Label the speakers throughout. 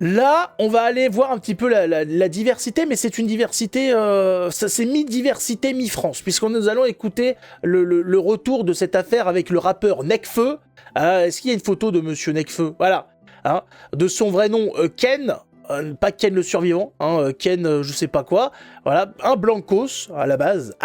Speaker 1: Là, on va aller voir un petit peu la diversité, mais c'est une diversité, c'est mi-diversité, mi-France, puisque nous allons écouter le retour de cette affaire avec le rappeur Nekfeu. Est-ce qu'il y a une photo de Monsieur Nekfeu? Voilà, hein, de son vrai nom, Ken. Pas Ken le survivant, hein, Ken je sais pas quoi, voilà, un blancos à la base,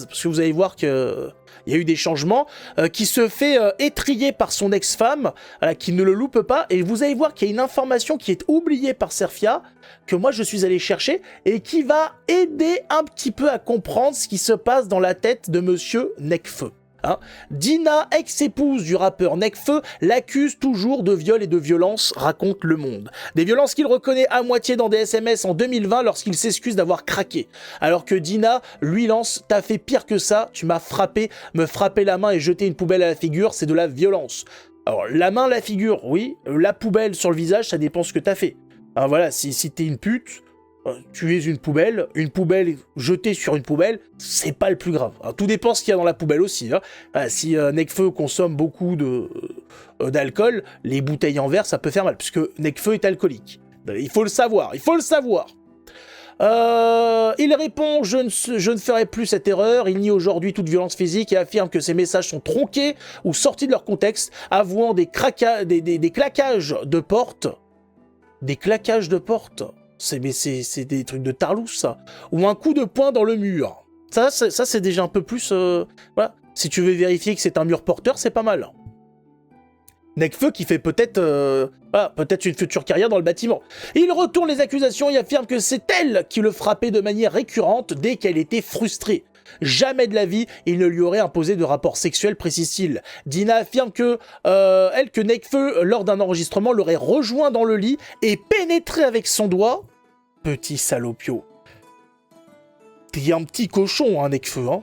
Speaker 1: parce que vous allez voir que il y a eu des changements, qui se fait étriller par son ex-femme, qui ne le loupe pas, et vous allez voir qu'il y a une information qui est oubliée par Serfia, que moi je suis allé chercher, et qui va aider un petit peu à comprendre ce qui se passe dans la tête de Monsieur Nekfeu. Hein. Dina, ex-épouse du rappeur Nekfeu, l'accuse toujours de viol et de violence, raconte Le Monde. Des violences qu'il reconnaît à moitié dans des SMS en 2020 lorsqu'il s'excuse d'avoir craqué. Alors que Dina lui lance « T'as fait pire que ça, tu m'as frappé, me frapper la main et jeter une poubelle à la figure, c'est de la violence. » Alors la main, la figure, oui, la poubelle sur le visage, ça dépend ce que t'as fait. Alors voilà, si t'es une pute, tu es une poubelle jetée sur une poubelle, c'est pas le plus grave. Alors, tout dépend ce qu'il y a dans la poubelle aussi. Hein. Si Nekfeu consomme beaucoup d'alcool, les bouteilles en verre, ça peut faire mal, puisque Nekfeu est alcoolique. Il faut le savoir, il répond « Je ne ferai plus cette erreur », il nie aujourd'hui toute violence physique et affirme que ses messages sont tronqués ou sortis de leur contexte, avouant des claquages de porte. Des claquages de porte. C'est des trucs de tarlouse, ça. Ou un coup de poing dans le mur. Ça c'est déjà un peu plus... voilà. Si tu veux vérifier que c'est un mur porteur, c'est pas mal. Nekfeu qui fait peut-être une future carrière dans le bâtiment. Il retourne les accusations et affirme que c'est elle qui le frappait de manière récurrente dès qu'elle était frustrée. Jamais de la vie, il ne lui aurait imposé de rapport sexuel, précise-t-il. Dina affirme que Nekfeu, lors d'un enregistrement, l'aurait rejoint dans le lit et pénétré avec son doigt. Petit salopio. T'es un petit cochon, hein, Nekfeu, hein.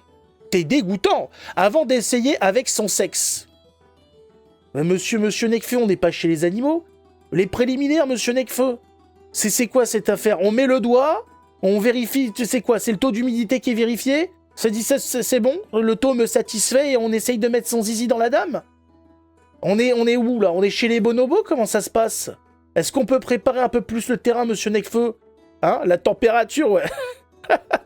Speaker 1: T'es dégoûtant, avant d'essayer avec son sexe. Mais monsieur Nekfeu, on n'est pas chez les animaux. Les préliminaires, monsieur Nekfeu. C'est quoi cette affaire? On met le doigt, on vérifie, tu sais quoi, c'est le taux d'humidité qui est vérifié? Ça dit c'est bon, le taux me satisfait et on essaye de mettre son zizi dans la dame? On est où là? On est chez les bonobos? Comment ça se passe? Est-ce qu'on peut préparer un peu plus le terrain, monsieur Nekfeu? Hein? La température, ouais.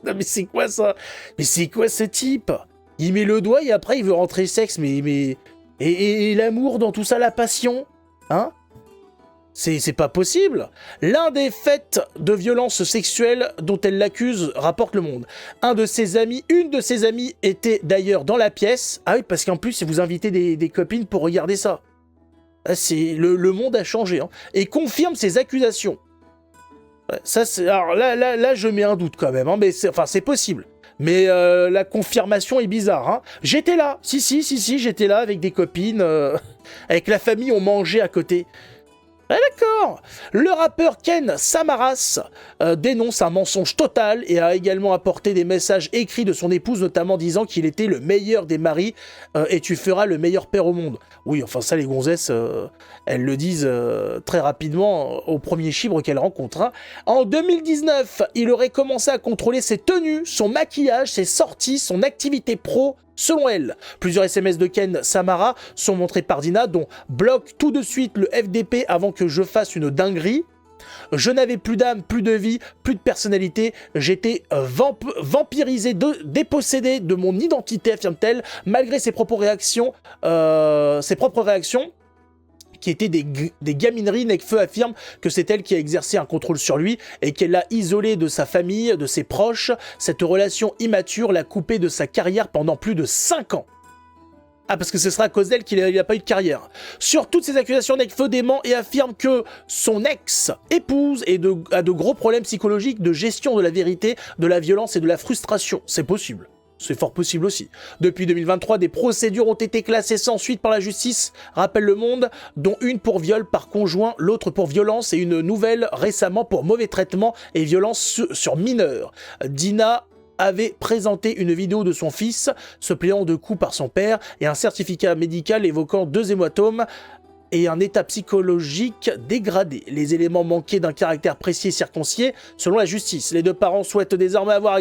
Speaker 1: Non mais c'est quoi ça? Mais c'est quoi ce type? Il met le doigt et après il veut rentrer sexe, mais... Et l'amour dans tout ça, la passion? Hein? C'est pas possible. L'un des faits de violence sexuelle dont elle l'accuse rapporte Le Monde. Une de ses amies était d'ailleurs dans la pièce. Ah oui, parce qu'en plus, vous invitez des copines pour regarder ça. Le monde a changé. Hein, et confirme ses accusations. Ça, alors là, je mets un doute quand même. Hein, mais c'est possible. Mais la confirmation est bizarre. Hein. J'étais là. Si, j'étais là avec des copines. Avec la famille, on mangeait à côté. Ah d'accord. Le rappeur Ken Samaras dénonce un mensonge total et a également apporté des messages écrits de son épouse, notamment disant qu'il était le meilleur des maris et tu feras le meilleur père au monde. Oui, enfin ça les gonzesses, elles le disent très rapidement au premier chibre qu'elles rencontrent. Hein. En 2019, il aurait commencé à contrôler ses tenues, son maquillage, ses sorties, son activité pro. Selon elle, plusieurs SMS de Ken Samara sont montrés par Dina, dont « Bloque tout de suite le FDP avant que je fasse une dinguerie ». Je n'avais plus d'âme, plus de vie, plus de personnalité. J'étais vampirisé, dépossédé de mon identité, affirme-t-elle, malgré ses propres réactions, qui étaient des gamineries. Nekfeu affirme que c'est elle qui a exercé un contrôle sur lui et qu'elle l'a isolé de sa famille, de ses proches. Cette relation immature l'a coupé de sa carrière pendant plus de 5 ans. Ah, parce que ce sera à cause d'elle qu'il n'a pas eu de carrière. Sur toutes ces accusations, Nekfeu dément et affirme que son ex-épouse a de gros problèmes psychologiques, de gestion de la vérité, de la violence et de la frustration. C'est possible. C'est fort possible aussi. Depuis 2023, des procédures ont été classées sans suite par la justice, rappelle Le Monde, dont une pour viol par conjoint, l'autre pour violence et une nouvelle récemment pour mauvais traitement et violence sur mineurs. Dina avait présenté une vidéo de son fils se pliant de coups par son père et un certificat médical évoquant 2 hématomes et un état psychologique dégradé. Les éléments manquaient d'un caractère précis et circoncis selon la justice. Les deux parents souhaitent désormais avoir...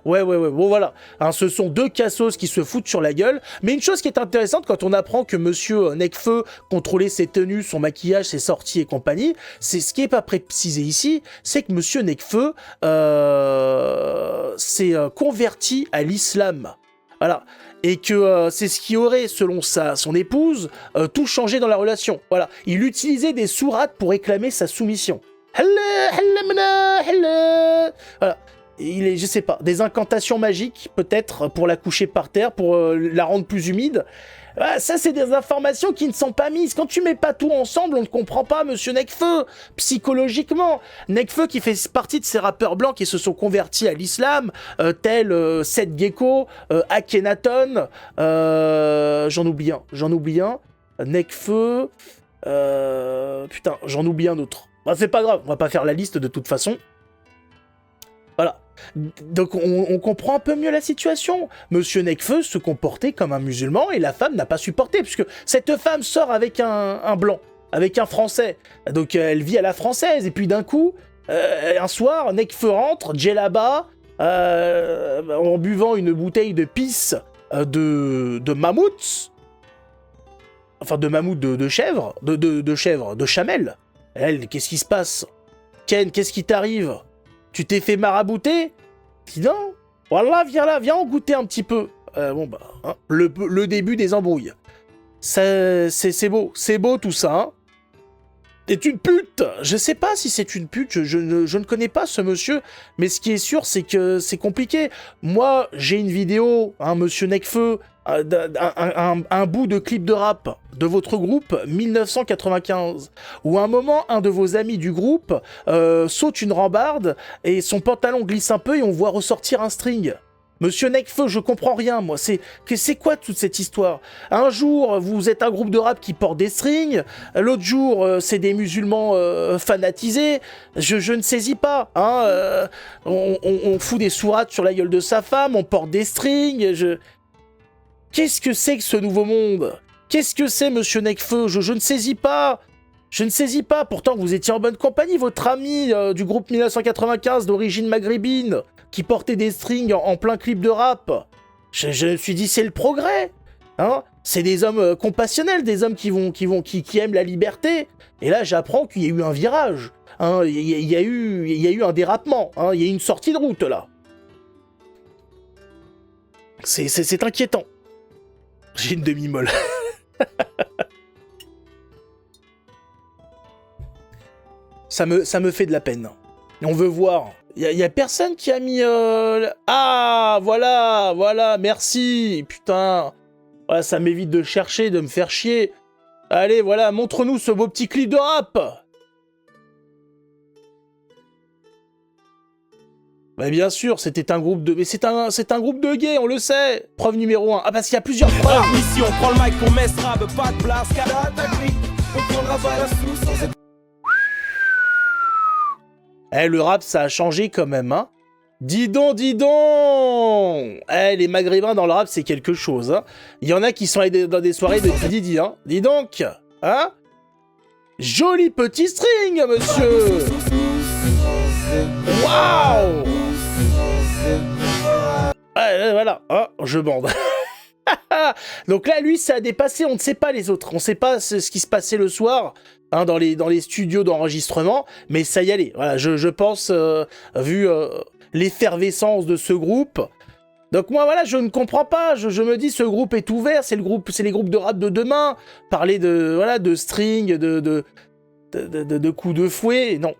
Speaker 1: Ouais, bon voilà. Hein, ce sont deux cassos qui se foutent sur la gueule. Mais une chose qui est intéressante quand on apprend que monsieur Necfeu contrôlait ses tenues, son maquillage, ses sorties et compagnie, c'est ce qui n'est pas précisé ici, c'est que monsieur Necfeu s'est converti à l'islam. Voilà. Et que c'est ce qui aurait, selon son épouse, tout changé dans la relation. Voilà. Il utilisait des sourates pour réclamer sa soumission. Voilà. Je sais pas, des incantations magiques, peut-être, pour la coucher par terre, pour la rendre plus humide. Ça, c'est des informations qui ne sont pas mises. Quand tu mets pas tout ensemble, on ne comprend pas, monsieur Necfeu, psychologiquement. Necfeu qui fait partie de ces rappeurs blancs qui se sont convertis à l'islam, tels Seth Gecko, Akhenaton, j'en oublie un. Necfeu, putain, j'en oublie un autre. Bah, c'est pas grave, on va pas faire la liste de toute façon. Voilà. Donc on comprend un peu mieux la situation. Monsieur Necfeu se comportait comme un musulman et la femme n'a pas supporté, puisque cette femme sort avec un blanc, avec un français. Donc elle vit à la française, et puis d'un coup, un soir, Necfeu rentre, djellaba, en buvant une bouteille de pisse de mammouth, enfin de mammouth de chèvre, de chamelle. Elle, qu'est-ce qui se passe? Ken, qu'est-ce qui t'arrive? Tu t'es fait marabouter? Dis non. Voilà, viens là, viens en goûter un petit peu. Bon bah, hein, le début des embrouilles. C'est beau tout ça. Hein. C'est une pute. Je sais pas si c'est une pute, je ne connais pas ce monsieur, mais ce qui est sûr, c'est que c'est compliqué. Moi, j'ai une vidéo, hein, monsieur Necfeu, un bout de clip de rap de votre groupe 1995, où à un moment, un de vos amis du groupe saute une rambarde et son pantalon glisse un peu et on voit ressortir un string. Monsieur Necfeu, je comprends rien, moi. C'est quoi toute cette histoire? Un jour, vous êtes un groupe de rap qui porte des strings. L'autre jour, c'est des musulmans fanatisés. Je ne saisis pas. Hein, on fout des sourates sur la gueule de sa femme, on porte des strings. Qu'est-ce que c'est que ce nouveau monde? Qu'est-ce que c'est, monsieur Necfeu? Je ne saisis pas. Je ne saisis pas. Pourtant, vous étiez en bonne compagnie, votre ami du groupe 1995 d'origine maghrébine, qui portait des strings en plein clip de rap. Je me suis dit, c'est le progrès. Hein, c'est des hommes compassionnels, des hommes qui aiment la liberté. Et là, j'apprends qu'il y a eu un virage. Hein, il y a eu un dérapement. Hein, il y a eu une sortie de route, là. C'est inquiétant. J'ai une demi-molle. Ça me fait de la peine. On veut voir. Il y a personne qui a mis... Ah, voilà, merci. Putain. Voilà, ça m'évite de chercher, de me faire chier. Allez, voilà, montre-nous ce beau petit clip de rap. Bah bien sûr, c'était un groupe de... Mais c'est un groupe de gays, on le sait. Preuve numéro 1. Ah, parce qu'il y a plusieurs preuves.
Speaker 2: Ici, on prend le mic pour Mesrab, pas de blast, car on prendra pas la sous sans...
Speaker 1: Eh, le rap, ça a changé quand même, hein. Dis donc. Eh, les maghrébins dans le rap, c'est quelque chose, hein. Il y en a qui sont allés dans des soirées de Didi, hein. Dis donc, hein. Joli petit string, monsieur. Waouh. Ouais, voilà, hein, je bande. Donc là, lui, ça a dépassé, on ne sait pas les autres. On ne sait pas ce qui se passait le soir, hein, dans les studios d'enregistrement, mais ça y allait. Voilà, je pense, vu l'effervescence de ce groupe. Donc moi, voilà, je ne comprends pas. Je me dis, ce groupe est ouvert, c'est les groupes de rap de demain. Parler de string, de coups de fouet, non.